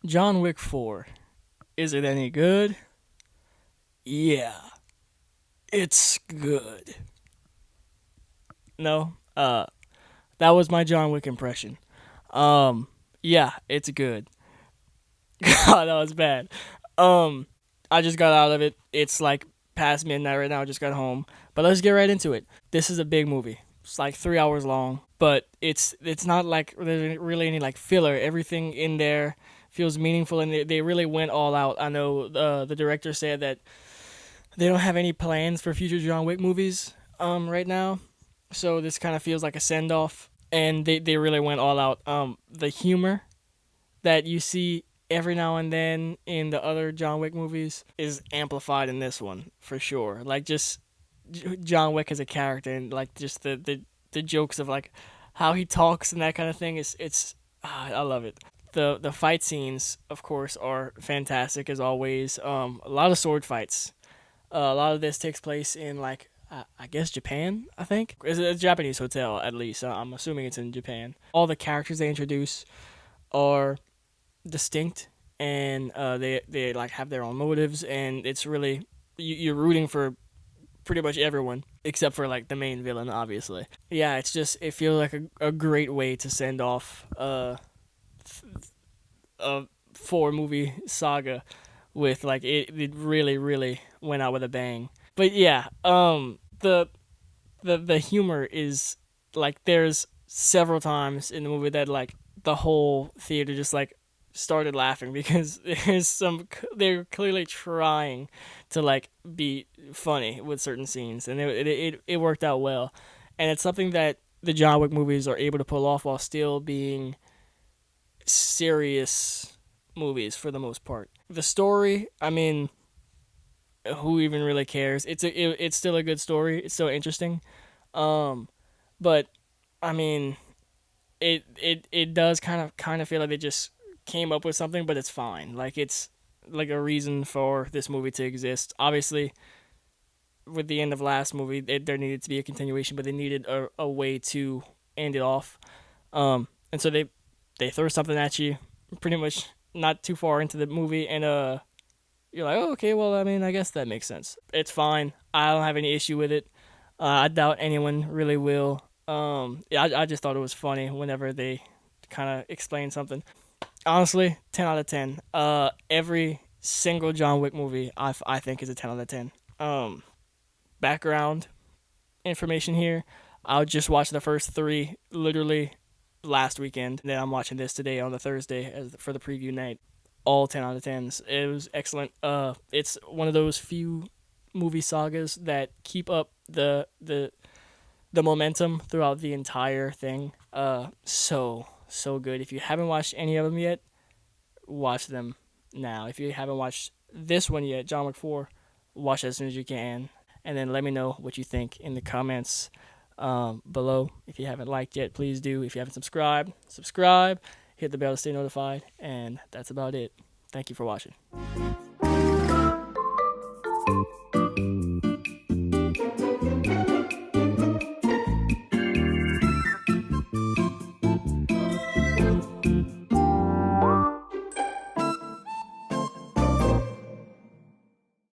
John Wick 4. Is it any good? Yeah, it's good. No? That was my John Wick impression. Um, yeah, it's good. God, that was bad. Um, I just got out of it. It's like past midnight right now. I just got home. But let's get right into it. This is a big movie. It's like 3 hours long, but it's not like there's really any like filler. Everything in there feels meaningful, and they really went all out. I know the director said that they don't have any plans for future John Wick movies right now, so this kind of feels like a send off, and they really went all out. The humor that you see every now and then in the other John Wick movies is amplified in this one for sure. Like just John Wick as a character, and like just the jokes of like how he talks and that kind of thing is I love it. The fight scenes, of course, are fantastic as always. A lot of sword fights. A lot of this takes place in like I guess Japan. I think it's a Japanese hotel at least. I'm assuming it's in Japan. All the characters they introduce are distinct, and they like have their own motives, and it's really you're rooting for pretty much everyone except for like the main villain, obviously. Yeah, it's just it feels like a great way to send off a four movie saga with like it really went out with a bang. But yeah, the humor is like there's several times in the movie that like the whole theater just like started laughing because they're clearly trying to like be funny with certain scenes, and it worked out well, and it's something that the John Wick movies are able to pull off while still being serious movies for the most part. The story, I mean, who even really cares? It's still a good story. It's still interesting. Um, but I mean, it does kind of feel like they just came up with something, but it's fine. Like it's like a reason for this movie to exist. Obviously, with the end of last movie, there needed to be a continuation, but they needed a way to end it off. And so they throw something at you, pretty much not too far into the movie, and you're like, oh, okay, well, I mean, I guess that makes sense. It's fine. I don't have any issue with it. I doubt anyone really will. Yeah, I just thought it was funny whenever they kind of explain something. Honestly, 10 out of 10. Every single John Wick movie I think is a 10 out of 10. Background information here. I just watched the first three literally last weekend. And then I'm watching this today on the Thursday for the preview night. All 10 out of 10s. It was excellent. It's one of those few movie sagas that keep up the momentum throughout the entire thing. So good. If you haven't watched any of them yet, watch them now. If you haven't watched this one yet, John Wick 4, watch it as soon as you can, and then let me know what you think in the comments below. If you haven't liked yet, please do. If you haven't subscribed, subscribe. Hit the bell to stay notified, and that's about it. Thank you for watching.